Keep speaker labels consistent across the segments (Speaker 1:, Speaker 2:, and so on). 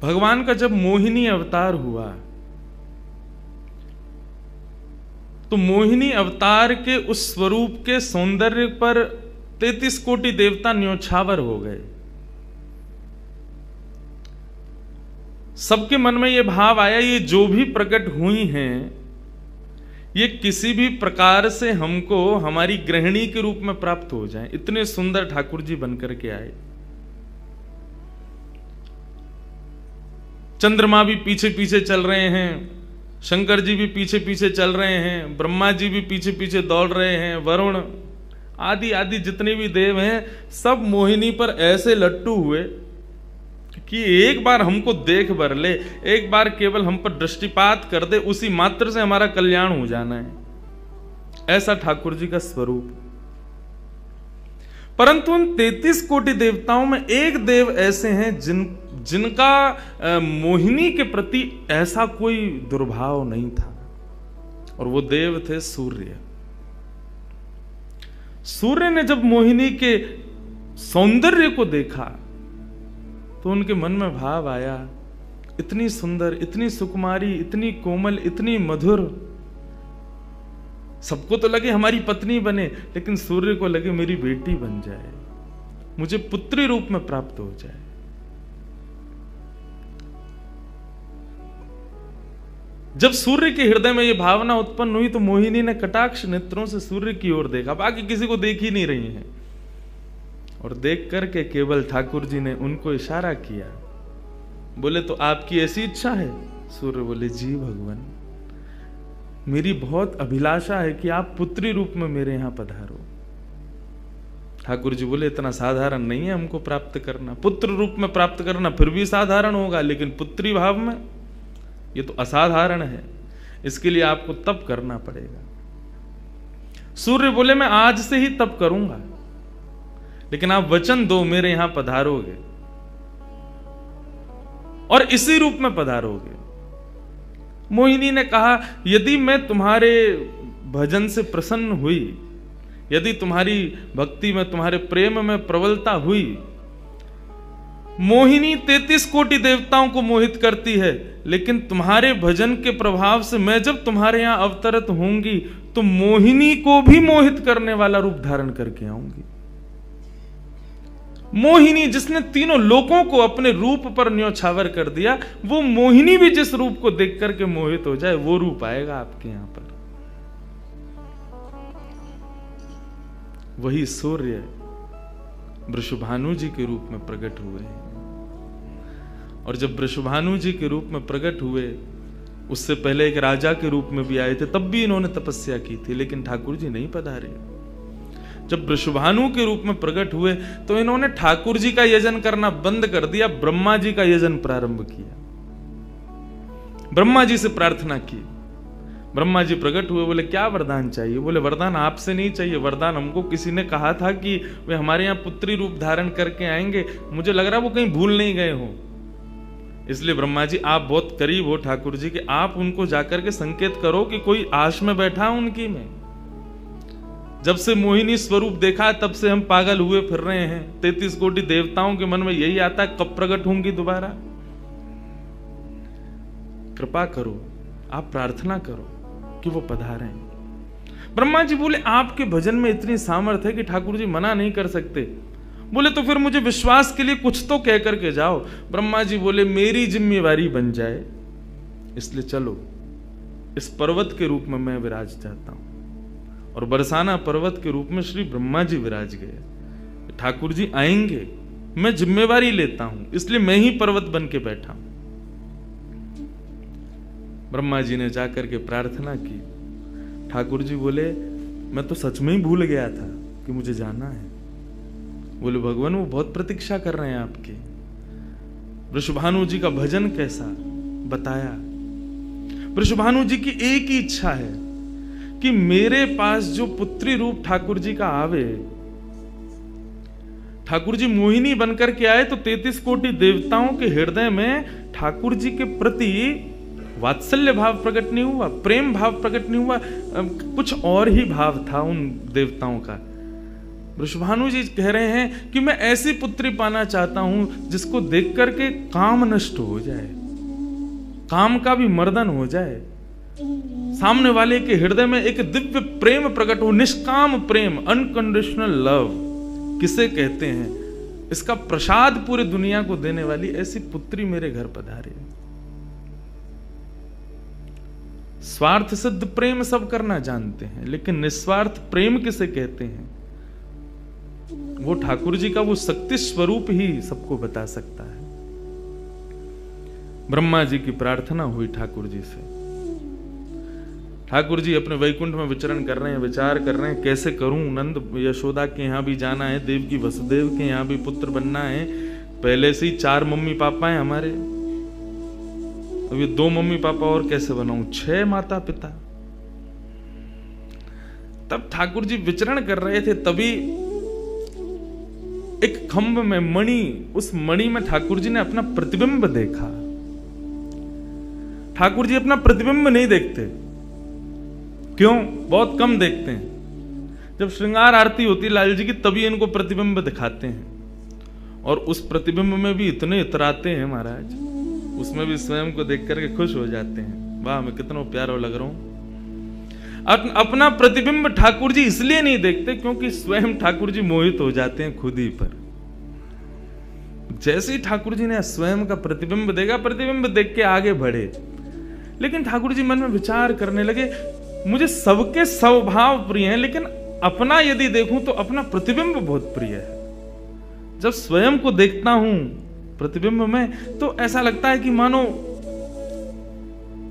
Speaker 1: भगवान का जब मोहिनी अवतार हुआ तो मोहिनी अवतार के उस स्वरूप के सौंदर्य पर 33 कोटि देवता न्योछावर हो गए। सबके मन में यह भाव आया, ये जो भी प्रकट हुई हैं ये किसी भी प्रकार से हमको हमारी गृहिणी के रूप में प्राप्त हो जाएं। इतने सुंदर ठाकुर जी बनकर के आए। चंद्रमा भी पीछे पीछे चल रहे हैं, शंकर जी भी पीछे पीछे चल रहे हैं, ब्रह्मा जी भी पीछे पीछे दौड़ रहे हैं, वरुण आदि आदि जितने भी देव हैं सब मोहिनी पर ऐसे लट्टू हुए कि एक बार हमको देख भर ले, एक बार केवल हम पर दृष्टिपात कर दे, उसी मात्र से हमारा कल्याण हो जाना है। ऐसा ठाकुर जी का स्वरूप। परंतु उन 33 कोटि देवताओं में एक देव ऐसे हैं जिनका मोहिनी के प्रति ऐसा कोई दुर्भाव नहीं था, और वो देव थे सूर्य। सूर्य ने जब मोहिनी के सौंदर्य को देखा तो उनके मन में भाव आया, इतनी सुंदर, इतनी सुकुमारी, इतनी कोमल, इतनी मधुर, सबको तो लगे हमारी पत्नी बने, लेकिन सूर्य को लगे मेरी बेटी बन जाए, मुझे पुत्री रूप में प्राप्त हो जाए। जब सूर्य के हृदय में यह भावना उत्पन्न हुई तो मोहिनी ने कटाक्ष नेत्रों से सूर्य की ओर देखा, बाकी किसी को देख ही नहीं रही हैं, और देख करके केवल ठाकुर जी ने उनको इशारा किया, बोले तो आपकी ऐसी इच्छा है? सूर्य बोले जी भगवान, मेरी बहुत अभिलाषा है कि आप पुत्री रूप में मेरे यहां पधारो। ठाकुर जी बोले इतना साधारण नहीं है हमको प्राप्त करना, पुत्र रूप में प्राप्त करना फिर भी साधारण होगा, लेकिन पुत्री भाव में ये तो असाधारण है, इसके लिए आपको तप करना पड़ेगा। सूर्य बोले मैं आज से ही तप करूंगा, लेकिन आप वचन दो मेरे यहां पधारोगे और इसी रूप में पधारोगे। मोहिनी ने कहा यदि मैं तुम्हारे भजन से प्रसन्न हुई, यदि तुम्हारी भक्ति में, तुम्हारे प्रेम में प्रबलता हुई, मोहिनी 33 कोटि देवताओं को मोहित करती है, लेकिन तुम्हारे भजन के प्रभाव से मैं जब तुम्हारे यहां अवतरित होंगी तो मोहिनी को भी मोहित करने वाला रूप धारण करके आऊंगी। मोहिनी जिसने तीनों लोकों को अपने रूप पर न्योछावर कर दिया, वो मोहिनी भी जिस रूप को देख करके मोहित हो जाए, वो रूप आएगा आपके यहां पर। वही सूर्य वृषभानु जी के रूप में प्रकट हुए हैं, और जब वृषभानु जी के रूप में प्रकट हुए, उससे पहले एक राजा के रूप में भी आए थे, तब भी इन्होंने तपस्या की थी, लेकिन ठाकुर जी नहीं पधारे। जब वृषभानु के रूप में प्रकट हुए तो इन्होंने ठाकुर जी का यजन करना बंद कर दिया, ब्रह्मा जी का यजन प्रारंभ किया, ब्रह्मा जी से प्रार्थना की। ब्रह्मा जी प्रकट हुए, बोले क्या वरदान चाहिए? बोले वरदान आपसे नहीं चाहिए, वरदान हमको किसी ने कहा था कि वे हमारे यहाँ पुत्री रूप धारण करके आएंगे, मुझे लग रहा वो कहीं भूल नहीं गए हो, इसलिए ब्रह्मा जी आप बहुत करीब हो ठाकुर जी के, आप उनको जाकर के संकेत करो कि कोई आश में बैठा उनकी में। जब से मोहिनी स्वरूप देखा तब से हम पागल हुए फिर रहे हैं, 33 कोटि देवताओं के मन में यही आता है कब प्रकट होंगी दोबारा। कृपा करो, आप प्रार्थना करो कि वो पधारें। ब्रह्मा जी बोले आपके भजन में इतनी सामर्थ्य है कि ठाकुर जी मना नहीं कर सकते। बोले तो फिर मुझे विश्वास के लिए कुछ तो कह करके जाओ। ब्रह्मा जी बोले मेरी जिम्मेवारी बन जाए, इसलिए चलो इस पर्वत के रूप में मैं विराज चाहता हूं। और बरसाना पर्वत के रूप में श्री ब्रह्मा जी विराज गए। ठाकुर जी आएंगे, मैं जिम्मेवारी लेता हूं, इसलिए मैं ही पर्वत बन के बैठा हूं। ब्रह्मा जी ने जाकर के प्रार्थना की। ठाकुर जी बोले मैं तो सच में ही भूल गया था कि मुझे जाना है। बोले भगवान वो बहुत प्रतीक्षा कर रहे हैं आपकी। वृषभानु जी का भजन कैसा बताया। वृषभानु जी की एक ही इच्छा है कि मेरे पास जो पुत्री रूप ठाकुर जी का आवे, ठाकुर जी मोहिनी बनकर के आए तो 33 कोटि देवताओं के हृदय में ठाकुर जी के प्रति वात्सल्य भाव प्रकट नहीं हुआ, प्रेम भाव प्रकट नहीं हुआ, कुछ और ही भाव था उन देवताओं का। वृषभानु जी कह रहे हैं कि मैं ऐसी पुत्री पाना चाहता हूं जिसको देख करके काम नष्ट हो जाए, काम का भी मर्दन हो जाए, सामने वाले के हृदय में एक दिव्य प्रेम प्रकट हो, निष्काम प्रेम, अनकंडीशनल लव किसे कहते हैं, इसका प्रसाद पूरी दुनिया को देने वाली ऐसी पुत्री मेरे घर पधारे। स्वार्थ सिद्ध प्रेम सब करना जानते हैं, लेकिन निस्वार्थ प्रेम किसे कहते हैं, वो ठाकुर जी का वो शक्ति स्वरूप ही सबको बता सकता है। ब्रह्मा जी की प्रार्थना हुई ठाकुर जी से। ठाकुर जी अपने वैकुंठ में विचरण कर रहे हैं, विचार कर रहे हैं कैसे करूं, नंद यशोदा के यहां भी जाना है, देवकी वसुदेव के यहां भी पुत्र बनना है, पहले से ही 4 मम्मी पापा हैं हमारे, अब ये 2 मम्मी पापा और कैसे बनाऊं, 6 माता पिता। तब ठाकुर जी विचरण कर रहे थे, तभी एक खंभ में मणि, उस मणि में ठाकुर जी ने अपना प्रतिबिंब देखा। ठाकुर जी अपना प्रतिबिंब नहीं देखते, क्यों? बहुत कम देखते हैं। जब श्रृंगार आरती होती लाल जी की तभी इनको प्रतिबिंब दिखाते हैं, और उस प्रतिबिंब में भी इतने इतराते हैं महाराज, उसमें भी स्वयं को देख करके खुश हो जाते हैं, वाह मैं कितना प्यारा लग रहा हूं। अपना प्रतिबिंब ठाकुर जी इसलिए नहीं देखते क्योंकि स्वयं ठाकुर जी मोहित हो जाते हैं खुद ही पर। जैसे ही ठाकुर जी ने स्वयं का प्रतिबिंब देखा, प्रतिबिंब देख के आगे बढ़े, लेकिन ठाकुर जी मन में विचार करने लगे, मुझे सबके स्वभाव प्रिय हैं, लेकिन अपना यदि देखूं तो अपना प्रतिबिंब बहुत प्रिय है। जब स्वयं को देखता हूं प्रतिबिंब में तो ऐसा लगता है कि मानो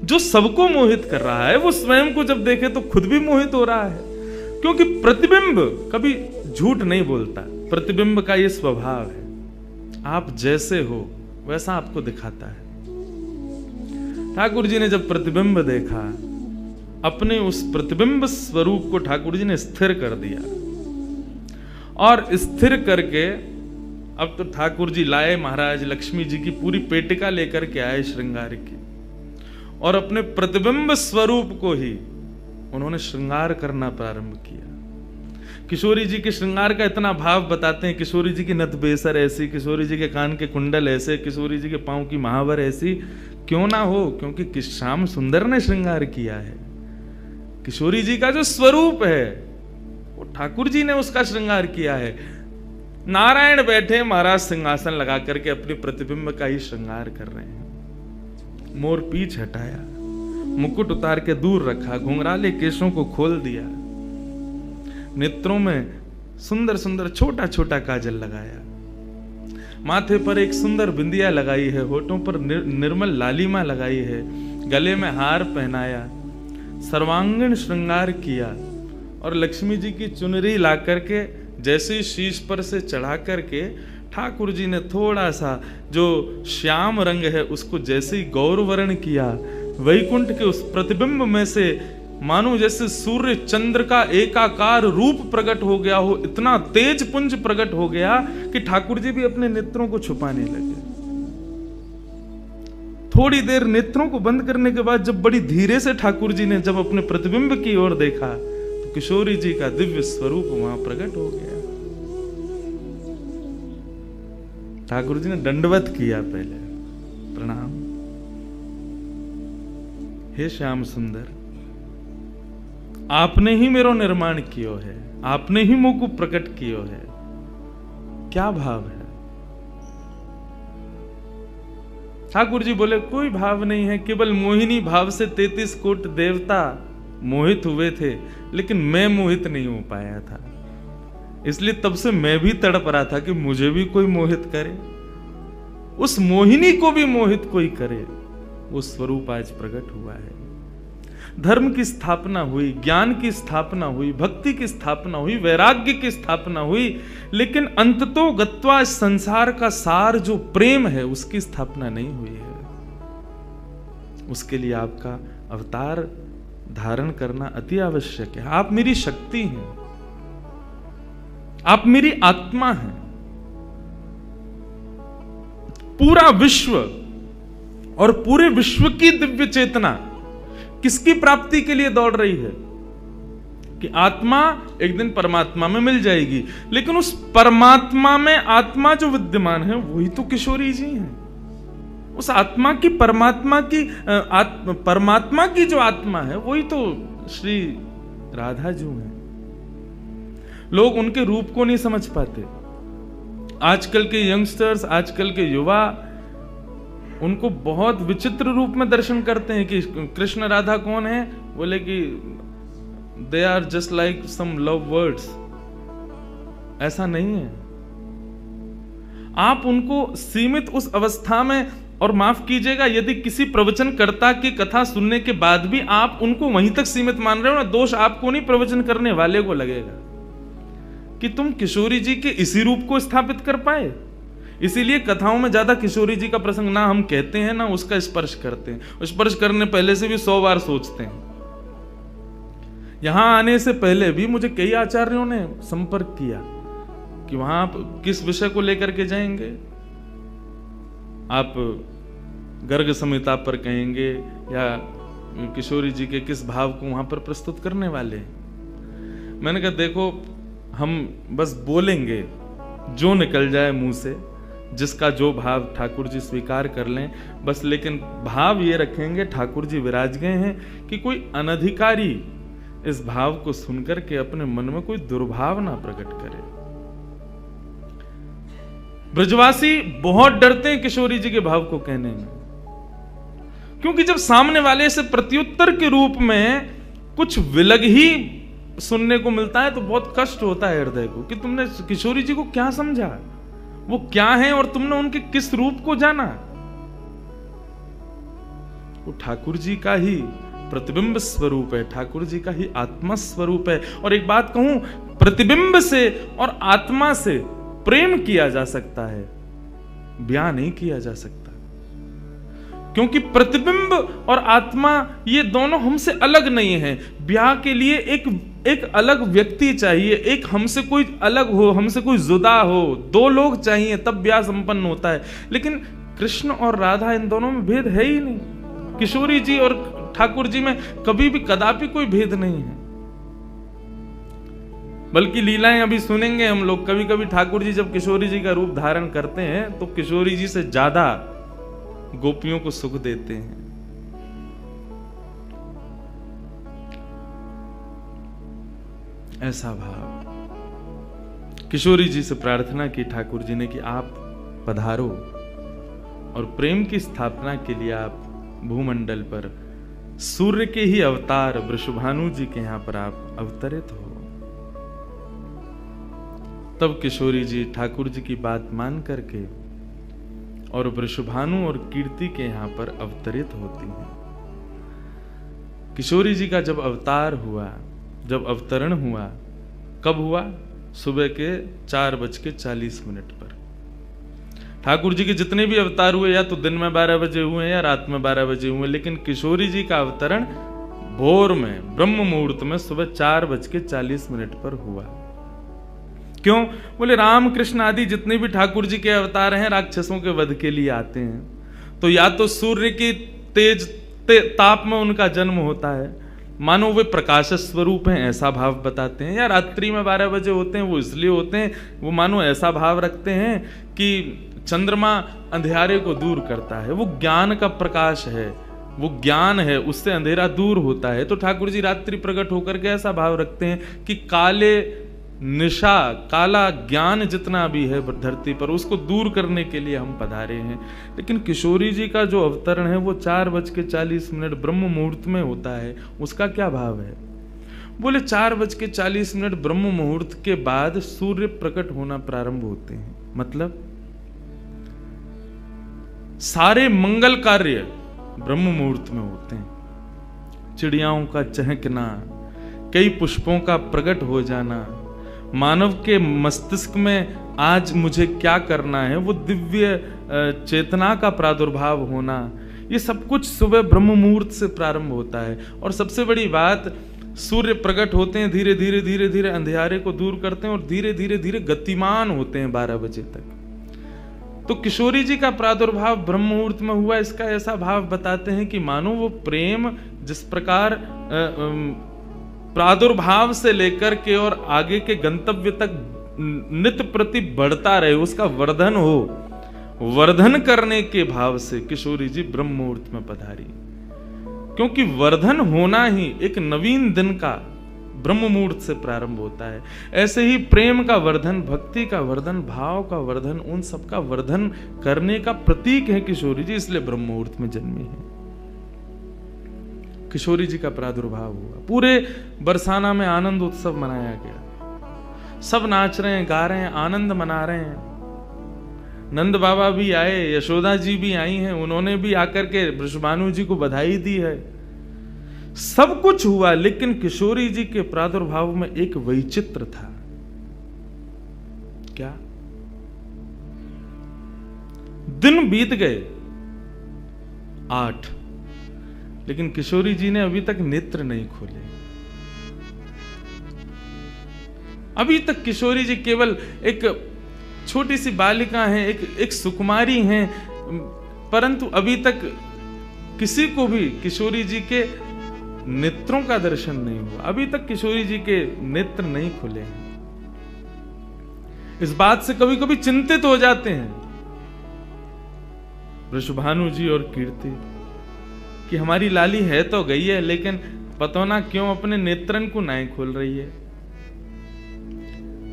Speaker 1: जो सबको मोहित कर रहा है वो स्वयं को जब देखे तो खुद भी मोहित हो रहा है, क्योंकि प्रतिबिंब कभी झूठ नहीं बोलता। प्रतिबिंब का ये स्वभाव है, आप जैसे हो वैसा आपको दिखाता है। ठाकुर जी ने जब प्रतिबिंब देखा, अपने उस प्रतिबिंब स्वरूप को ठाकुर जी ने स्थिर कर दिया, और स्थिर करके अब तो ठाकुर जी लाए महाराज लक्ष्मी जी की पूरी पेटिका लेकर के आए श्रृंगार की, और अपने प्रतिबिंब स्वरूप को ही उन्होंने श्रृंगार करना प्रारंभ किया। किशोरी जी के श्रृंगार का इतना भाव बताते हैं, किशोरी जी की नथ बेसर ऐसी, किशोरी जी के कान के कुंडल ऐसे, किशोरी जी के पांव की महावर ऐसी, क्यों ना हो, क्योंकि श्याम सुंदर ने श्रृंगार किया है। किशोरी जी का जो स्वरूप है वो ठाकुर जी ने उसका श्रृंगार किया है। नारायण बैठे महाराज सिंहासन लगा करके अपने प्रतिबिंब का ही श्रृंगार कर रहे हैं। मोर पीछ हटाया, मुकुट उतार के दूर रखा, घुंघराले केशों को खोल दिया, नेत्रों में सुंदर सुंदर छोटा छोटा काजल लगाया, माथे पर एक सुंदर बिंदिया लगाई है, होठों पर निर्मल लालिमा लगाई है, गले में हार पहनाया, सर्वांगीण श्रृंगार किया, और लक्ष्मी जी की चुनरी ला करके जैसे शीश पर से चढ़ा करके ठाकुर जी ने थोड़ा सा जो श्याम रंग है उसको जैसे ही गौरवर्ण किया, वैकुंठ के उस प्रतिबिंब में से मानो जैसे सूर्य चंद्र का एकाकार रूप प्रकट हो गया हो, इतना तेज पुंज प्रकट हो गया कि ठाकुर जी भी अपने नेत्रों को छुपाने लगे। थोड़ी देर नेत्रों को बंद करने के बाद जब बड़ी धीरे से ठाकुर जी ने जब अपने प्रतिबिंब की ओर देखा तो किशोरी जी का दिव्य स्वरूप वहां प्रकट हो गया। ठाकुर जी ने दंडवत किया, पहले प्रणाम, हे श्याम सुंदर, आपने ही मेरो निर्माण कियो है, आपने ही मुझ को प्रकट कियो है। क्या भाव है? ठाकुर जी बोले कोई भाव नहीं है, केवल मोहिनी भाव से 33 कोट देवता मोहित हुए थे, लेकिन मैं मोहित नहीं हो पाया था, इसलिए तब से मैं भी तड़प रहा था कि मुझे भी कोई मोहित करे, उस मोहिनी को भी मोहित कोई करे। वो स्वरूप आज प्रकट हुआ है। धर्म की स्थापना हुई, ज्ञान की स्थापना हुई, भक्ति की स्थापना हुई, वैराग्य की स्थापना हुई, लेकिन अंततो गत्वा संसार का सार जो प्रेम है उसकी स्थापना नहीं हुई है। उसके लिए आपका अवतार धारण करना अति आवश्यक है। आप मेरी शक्ति हैं, आप मेरी आत्मा हैं। पूरा विश्व और पूरे विश्व की दिव्य चेतना किसकी प्राप्ति के लिए दौड़ रही है? कि आत्मा एक दिन परमात्मा में मिल जाएगी, लेकिन उस परमात्मा में आत्मा जो विद्यमान है वही तो किशोरी जी हैं। उस आत्मा की परमात्मा की जो आत्मा है वही तो श्री राधा जी हैं। लोग उनके रूप को नहीं समझ पाते। आजकल के यंगस्टर्स, आजकल के युवा उनको बहुत विचित्र रूप में दर्शन करते हैं कि कृष्ण राधा कौन है, बोले कि they are just like some love words. ऐसा नहीं है। आप उनको सीमित उस अवस्था में, और माफ कीजिएगा यदि किसी प्रवचनकर्ता की कथा सुनने के बाद भी आप उनको वहीं तक सीमित मान रहे हो ना, दोष आपको नहीं, प्रवचन करने वाले को लगेगा कि तुम किशोरी जी के इसी रूप को स्थापित कर पाए। इसीलिए कथाओं में ज्यादा किशोरी जी का प्रसंग ना हम कहते हैं ना उसका स्पर्श करते हैं। स्पर्श करने पहले से भी 100 बार सोचते हैं। यहां आने से पहले भी मुझे कई आचार्यों ने संपर्क किया कि वहां आप किस विषय को लेकर के जाएंगे, आप गर्ग संहिता पर कहेंगे या किशोरी जी के किस भाव को वहां पर प्रस्तुत करने वाले हैं। मैंने कहा देखो, हम बस बोलेंगे जो निकल जाए मुंह से, जिसका जो भाव ठाकुर जी स्वीकार कर लें बस, लेकिन भाव ये रखेंगे ठाकुर जी विराज गए हैं कि कोई अनधिकारी इस भाव को सुनकर के अपने मन में कोई दुर्भाव ना प्रकट करे। ब्रजवासी बहुत डरते हैं किशोरी जी के भाव को कहने में, क्योंकि जब सामने वाले से प्रत्युत्तर के रूप में कुछ विलग ही सुनने को मिलता है तो बहुत कष्ट होता है हृदय को कि तुमने किशोरी जी को क्या समझा, वो क्या है और तुमने उनके किस रूप को जाना। वो ठाकुर जी का ही प्रतिबिंब स्वरूप है, ठाकुर जी का ही आत्मा स्वरूप है। और एक बात कहूं, प्रतिबिंब से और आत्मा से प्रेम किया जा सकता है, ब्याह नहीं किया जा सकता, क्योंकि प्रतिबिंब और आत्मा ये दोनों हमसे अलग नहीं है। ब्याह के लिए एक अलग व्यक्ति चाहिए, एक हमसे कोई अलग हो, हमसे कोई जुदा हो, 2 लोग चाहिए तब ब्याह संपन्न होता है। लेकिन कृष्ण और राधा, इन दोनों में भेद है ही नहीं। किशोरी जी और ठाकुर जी में कभी भी कदापि कोई भेद नहीं है। बल्कि लीलाएं अभी सुनेंगे हम लोग, कभी कभी ठाकुर जी जब किशोरी जी का रूप धारण करते हैं तो किशोरी जी से ज्यादा गोपियों को सुख देते हैं। ऐसा भाव। किशोरी जी से प्रार्थना की ठाकुर जी ने कि आप पधारो और प्रेम की स्थापना के लिए आप भूमंडल पर सूर्य के ही अवतार वृषभानु जी के यहां पर आप अवतरित हो। तब किशोरी जी ठाकुर जी की बात मान करके और वृषभानु और कीर्ति के यहां पर अवतरित होती हैं। किशोरी जी का जब अवतार हुआ, जब अवतरण हुआ, कब हुआ? सुबह के 4:40 पर। ठाकुर जी के जितने भी अवतार हुए या तो दिन में 12 बजे हुए या रात में 12 बजे हुए, लेकिन किशोरी जी का अवतरण भोर में ब्रह्म मुहूर्त में सुबह 4:40 पर हुआ। क्यों? बोले राम कृष्ण आदि जितने भी ठाकुर जी के अवतार हैं राक्षसों के वध के लिए आते हैं, तो या तो सूर्य की तेज ताप में उनका जन्म होता है, मानो वे प्रकाश स्वरूप हैं ऐसा भाव बताते हैं, या रात्रि में 12 बजे होते हैं वो इसलिए होते हैं, वो मानो ऐसा भाव रखते हैं कि चंद्रमा अंधेरे को दूर करता है, वो ज्ञान का प्रकाश है, वो ज्ञान है, उससे अंधेरा दूर होता है। तो ठाकुर जी रात्रि प्रकट होकर के ऐसा भाव रखते हैं कि काले निशा, काला ज्ञान जितना भी है धरती पर, उसको दूर करने के लिए हम पधारे हैं। लेकिन किशोरी जी का जो अवतरण है वो 4:40 ब्रह्म मुहूर्त में होता है। उसका क्या भाव है? बोले 4:40 ब्रह्म मुहूर्त के बाद सूर्य प्रकट होना प्रारंभ होते हैं। मतलब सारे मंगल कार्य ब्रह्म मुहूर्त में होते हैं। चिड़ियाओं का चहकना, कई पुष्पों का प्रकट हो जाना, मानव के मस्तिष्क में आज मुझे क्या करना है, वो दिव्य चेतना का प्रादुर्भाव होना, ये सब कुछ सुबह ब्रह्म मुहूर्त से प्रारंभ होता है। और सबसे बड़ी बात, सूर्य प्रकट होते हैं, धीरे धीरे धीरे धीरे अंधेरे को दूर करते हैं और धीरे धीरे धीरे गतिमान होते हैं 12 बजे तक। तो किशोरी जी का प्रादुर्भाव ब्रह्म मुहूर्त में हुआ, इसका ऐसा भाव बताते हैं कि मानो वो प्रेम जिस प्रकार प्रादुर्भाव से लेकर के और आगे के गंतव्य तक नित्य प्रति बढ़ता रहे, उसका वर्धन हो, वर्धन करने के भाव से किशोरी जी ब्रह्म मुहूर्त में पधारी। क्योंकि वर्धन होना ही एक नवीन दिन का ब्रह्म मुहूर्त से प्रारंभ होता है। ऐसे ही प्रेम का वर्धन, भक्ति का वर्धन, भाव का वर्धन, उन सब का वर्धन करने का प्रतीक है किशोरी जी, इसलिए ब्रह्म मुहूर्त में जन्मी है। किशोरी जी का प्रादुर्भाव हुआ, पूरे बरसाना में आनंद उत्सव मनाया गया, सब नाच रहे हैं, गा रहे हैं, आनंद मना रहे हैं। नंद बाबा भी आए, यशोदा जी भी आई हैं, उन्होंने भी आकर के वृषभानु जी को बधाई दी है। सब कुछ हुआ, लेकिन किशोरी जी के प्रादुर्भाव में एक वैचित्र था। क्या? दिन बीत गए 8, लेकिन किशोरी जी ने अभी तक नेत्र नहीं खोले। अभी तक किशोरी जी केवल एक छोटी सी बालिका हैं, एक सुकुमारी हैं, परंतु अभी तक किसी को भी किशोरी जी के नेत्रों का दर्शन नहीं हुआ। अभी तक किशोरी जी के नेत्र नहीं खुले हैं। इस बात से कभी कभी चिंतित हो जाते हैं वृषभानु जी और कीर्ति कि हमारी लाली है तो गई है, लेकिन पता ना क्यों अपने नेत्रन को नहीं खोल रही है।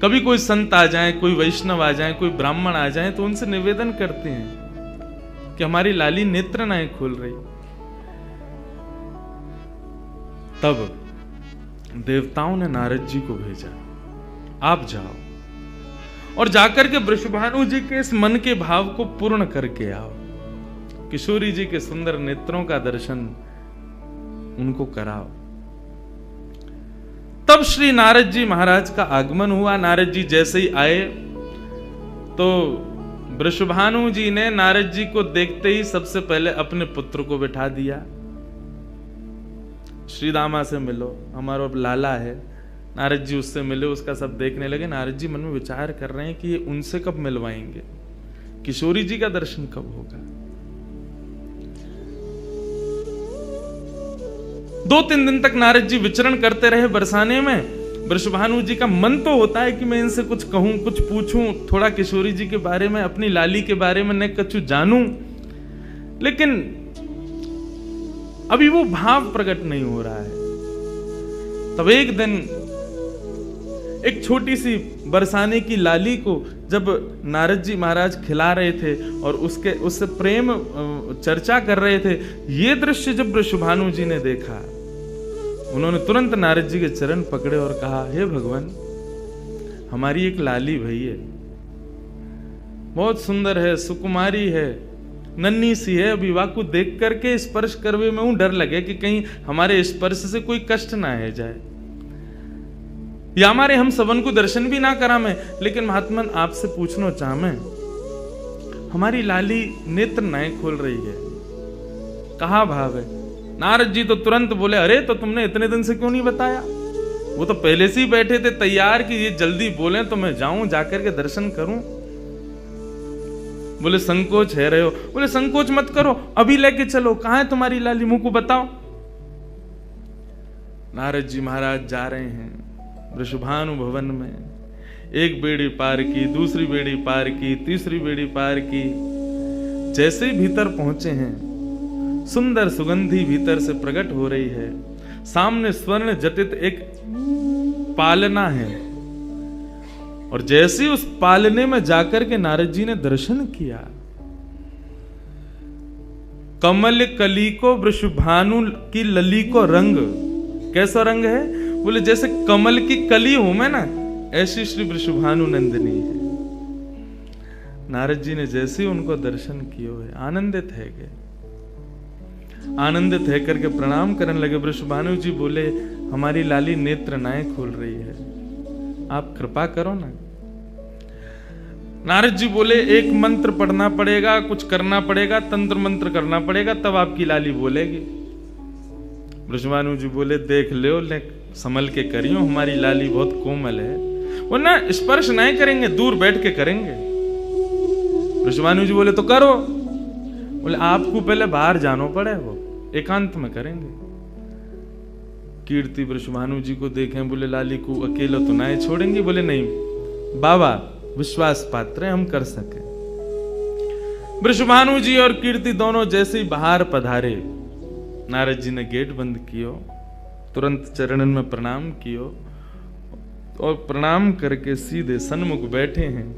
Speaker 1: कभी कोई संत आ जाए, कोई वैष्णव आ जाए, कोई ब्राह्मण आ जाए, तो उनसे निवेदन करते हैं कि हमारी लाली नेत्र नहीं खोल रही। तब देवताओं ने नारद जी को भेजा, आप जाओ और जाकर के वृषभानु जी के इस मन के भाव को पूर्ण करके आओ, किशोरी जी के सुंदर नेत्रों का दर्शन उनको कराओ। तब श्री नारद जी महाराज का आगमन हुआ। नारद जी जैसे ही आए तो वृषभानु जी ने नारद जी को देखते ही सबसे पहले अपने पुत्र को बिठा दिया। श्री दामा से मिलो, हमारा लाला है। नारद जी उससे मिले, उसका सब देखने लगे। नारद जी मन में विचार कर रहे हैं कि ये उनसे कब मिलवाएंगे, किशोरी जी का दर्शन कब होगा। 2-3 दिन तक नारद जी विचरण करते रहे बरसाने में। वृषभानु जी का मन तो होता है कि मैं इनसे कुछ कहूं, कुछ पूछूं, थोड़ा किशोरी जी के बारे में, अपनी लाली के बारे में न कुछ जानूं, लेकिन अभी वो भाव प्रकट नहीं हो रहा है। तब एक दिन एक छोटी सी बरसाने की लाली को जब नारद जी महाराज खिला रहे थे और उससे प्रेम चर्चा कर रहे थे, ये दृश्य जब वृषभानु जी ने देखा, उन्होंने तुरंत नारद जी के चरण पकड़े और कहा, हे भगवान, हमारी एक लाली भई है, बहुत सुंदर है, सुकुमारी है, नन्ही सी है, अभी वाकु देख करके स्पर्श करवे में ऊं डर लगे कि कहीं हमारे स्पर्श से कोई कष्ट ना है जाए, या हमारे हम सबन को दर्शन भी ना करा में। लेकिन महात्मन आपसे पूछना चाह मैं, हमारी लाली नेत्र नहीं खोल रही है, कहा भाव है? नारद जी तो तुरंत बोले, अरे तो तुमने इतने दिन से क्यों नहीं बताया? वो तो पहले से ही बैठे थे तैयार कि ये जल्दी बोले तो मैं जाऊं, जाकर के दर्शन करूं। बोले संकोच है रहे हो? बोले संकोच मत करो, अभी लेके चलो। कहां है तुम्हारी लाली, मुंह को बताओ। नारद जी महाराज जा रहे हैं वृषभानु भवन में। एक बेड़ी पार की, दूसरी बेड़ी पार की, तीसरी बेड़ी पार की। जैसे ही भीतर पहुंचे हैं, सुंदर सुगंधी भीतर से प्रकट हो रही है। सामने स्वर्ण जटित एक पालना है, और जैसे उस पालने में जाकर के नारद जी ने दर्शन किया, कमल कली को वृषभानु की लली को रंग, कैसा रंग है? बोले जैसे कमल की कली हो मैं ना, ऐसी श्री वृषभानु नंदिनी है। नारद जी ने जैसे ही उनको दर्शन किए हुए आनंदित है गए, आनंदित है करके प्रणाम करने लगे। वृषभानु जी बोले, हमारी लाली नेत्र नाए खोल रही है, आप कृपा करो ना। नारद जी बोले, एक मंत्र पढ़ना पड़ेगा, कुछ करना पड़ेगा, तंत्र मंत्र करना पड़ेगा, तब आपकी लाली बोलेगी। वृषभानु जी बोले, देख लो, संभल के करियो, हमारी लाली बहुत कोमल है, वो ना स्पर्श नहीं करेंगे, दूर बैठ के करेंगे। वृषभानु जी बोले, तो करो। बोले आपको पहले बाहर जानो पड़े, वो एकांत में करेंगे। कीर्ति वृषभानु जी को देखें, बोले लाली को अकेला तो ना छोड़ेंगे? बोले नहीं बाबा, विश्वास पात्र हम कर सके। वृषभानु जी और कीर्ति दोनों जैसे ही बाहर पधारे, नारद जी ने गेट बंद कियो, तुरंत चरणन में प्रणाम कियो और प्रणाम करके सीधे सन्मुख बैठे हैं।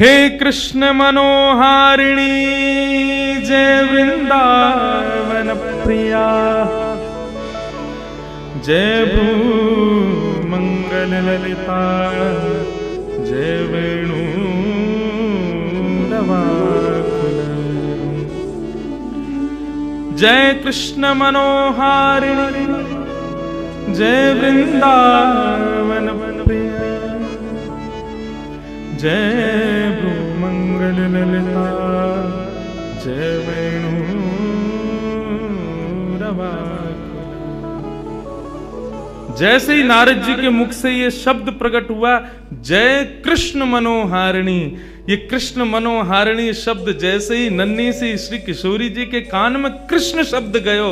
Speaker 1: हे कृष्ण मनोहारिणी जय वृंदावन प्रिया, जय भ्रू मंगल ललिता, जय वेणु रवाकुल, जय कृष्ण मनोहारिणी जय वृंदावन प्रिया, जय भ्रू मंगल ललिता, जय वेणु रवाकुल। जैसे ही नारद जी के मुख से ये शब्द प्रकट हुआ, जय कृष्ण मनोहारिणी, ये कृष्ण मनोहारिणी शब्द जैसे ही नन्ही सी श्री किशोरी जी के कान में कृष्ण शब्द गयो,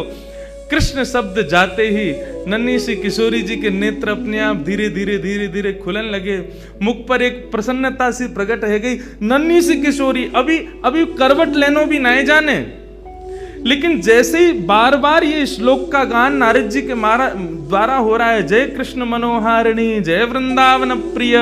Speaker 1: कृष्ण शब्द जाते ही नन्ही सी किशोरी जी के नेत्र अपने आप धीरे धीरे धीरे धीरे खुलन लगे, मुख पर एक प्रसन्नता सी प्रकट हो गई। नन्ही सी किशोरी अभी करवट लेनो भी नहीं जाने, लेकिन जैसे ही बार बार ये श्लोक का गान नारद जी के द्वारा हो रहा है, जय कृष्ण मनोहारिणी जय वृंदावन प्रिय,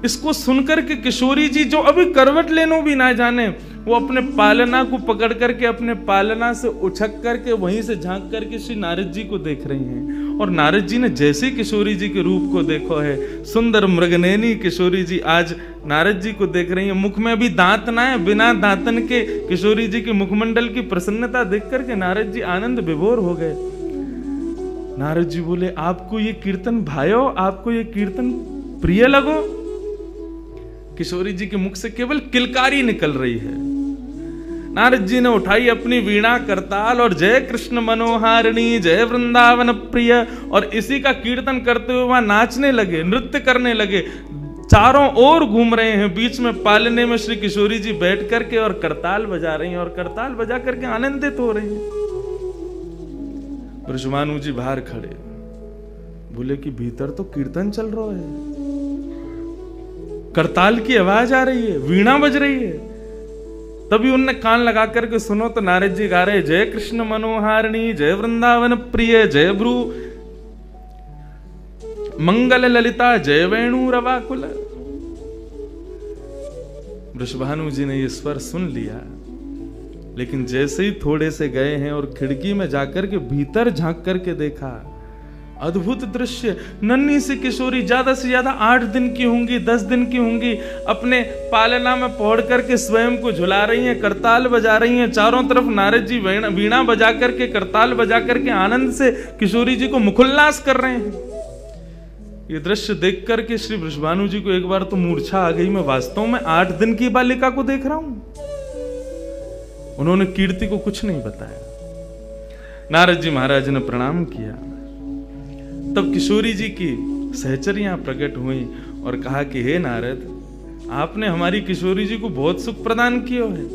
Speaker 1: इसको सुनकर के किशोरी जी जो अभी करवट लेनो भी ना जाने, वो अपने पालना को पकड़ करके अपने पालना से उछक करके वहीं से झांक करके श्री नारद जी को देख रही हैं। और नारद जी ने जैसे किशोरी जी के रूप को देखो है, सुंदर मृगनयनी किशोरी जी आज नारद जी को देख रही हैं। मुख में भी दांत ना है, बिना दांतन के किशोरी जी के मुखमंडल की प्रसन्नता देख करके नारद जी आनंद विभोर हो गए। नारद जी बोले, आपको ये कीर्तन भायो, आपको ये कीर्तन प्रिय लगो? किशोरी जी के मुख से केवल किलकारी निकल रही है। नारद जी ने उठाई अपनी वीणा करताल और जय कृष्ण मनोहारिणी जय वृंदावन प्रिय, और इसी का कीर्तन करते हुए वहां नाचने लगे, नृत्य करने लगे, चारों ओर घूम रहे हैं। बीच में पालने में श्री किशोरी जी बैठ करके और करताल बजा रही हैं और करताल बजा करके आनंदित हो रही हैं। वृषभानु जी बाहर खड़े, बोले कि भीतर तो कीर्तन चल रहा है, करताल की आवाज आ रही है, वीणा बज रही है। तभी उनने कान लगा करके सुनो तो नारद जी गा रहे, जय कृष्ण मनोहारिणी जय वृंदावन प्रिय, जय भ्रू मंगल ललिता, जय वेणु रवाकुल। वृषभानु जी ने ये स्वर सुन लिया, लेकिन जैसे ही थोड़े से गए हैं और खिड़की में जाकर के भीतर झांक करके देखा, अद्भुत दृश्य। नन्ही सी किशोरी, ज्यादा से ज्यादा 8 दिन की होंगी, 10 दिन की होंगी, अपने पालना में पहुंच करके स्वयं को झुला रही हैं, करताल बजा रही हैं। चारों तरफ नारद जी वीणा बजा करके, करताल बजा करके आनंद से किशोरी जी को मुखोल्लास कर रहे हैं। ये दृश्य देख करके श्री वृषभानु जी को एक बार तो मूर्छा आ गई, मैं वास्तव में 8 दिन की बालिका को देख रहा हूं। उन्होंने कीर्ति को कुछ नहीं बताया। नारद जी महाराज ने प्रणाम किया। तब किशोरी जी की सहचरियां प्रकट हुई और कहा कि हे नारद, आपने हमारी किशोरी जी को बहुत सुख प्रदान किया है।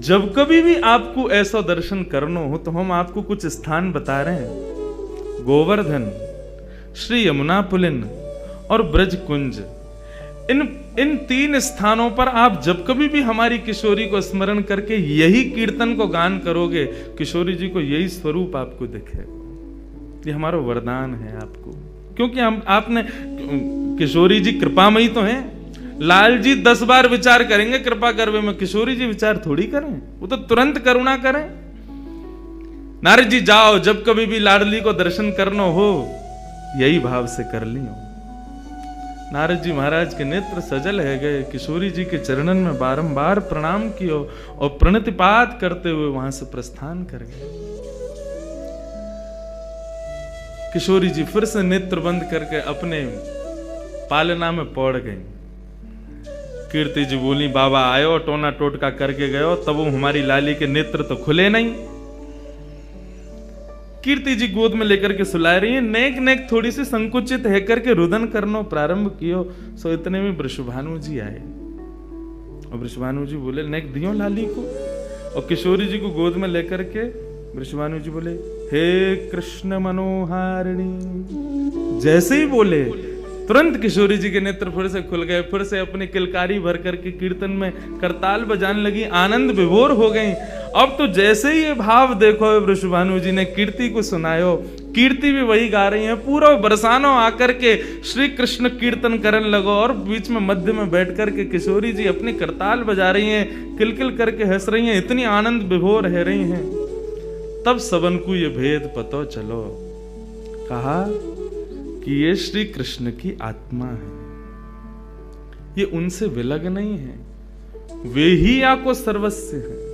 Speaker 1: जब कभी भी आपको ऐसा दर्शन करना हो तो हम आपको कुछ स्थान बता रहे हैं। गोवर्धन, श्री यमुना पुलिन और ब्रज कुंज, इन 3 स्थानों पर आप जब कभी भी हमारी किशोरी को स्मरण करके यही कीर्तन को गान करोगे, किशोरी जी को यही स्वरूप आपको दिखेगा। ये हमारा वरदान है आपको, क्योंकि आपने, किशोरी जी कृपामयी तो हैं। लाल जी 10 बार विचार करेंगे कृपा करवे में, किशोरी जी विचार थोड़ी करें, वो तो तुरंत करुणा करें। नारद जी जाओ, जब कभी भी लाडली को दर्शन करना हो यही भाव से कर लियो। नारद जी महाराज के नेत्र सजल है गए, किशोरी जी के चरणन में बारंबार प्रणाम कियो और प्रणतिपात करते हुए वहां से प्रस्थान कर गए। किशोरी जी फिर से नेत्र बंद करके अपने पालना में पड़ गई। कीर्ति जी बोली, बाबा आयो, टोना टोटका करके गयो, तब वो हमारी लाली के नेत्र तो खुले नहीं। कीर्ति जी गोद में लेकर के सुला रही है, नेक नेक थोड़ी सी संकुचित है करके रुदन करना प्रारंभ कियो। सो इतने में वृषभानु जी आए और वृषभानु जी बोले, नेक दियो लाली को, और किशोरी जी को गोद में लेकर के वृषभानु जी बोले, हे कृष्ण मनोहारिणी। जैसे ही बोले तुरंत किशोरी जी के नेत्र फिर से खुल गए, फिर से अपनी किलकारी भर करके कीर्तन में करताल बजाने लगी, आनंद विभोर हो गई। अब तो जैसे ही ये भाव देखो वृषभानु जी ने कीर्ति को सुनायो, कीर्ति भी वही गा रही है, पूरा बरसानो आकर के श्री कृष्ण कीर्तन करने लगो, और बीच में मध्य में बैठ करके किशोरी जी अपनी करताल बजा रही हैं, किलकिल करके हंस रही हैं, इतनी आनंद विभोर रह रही हैं। तब सबन को ये भेद पतो चलो, कहा कि ये श्री कृष्ण की आत्मा है, ये उनसे विलग नहीं है, वे ही या को सर्वस्व है।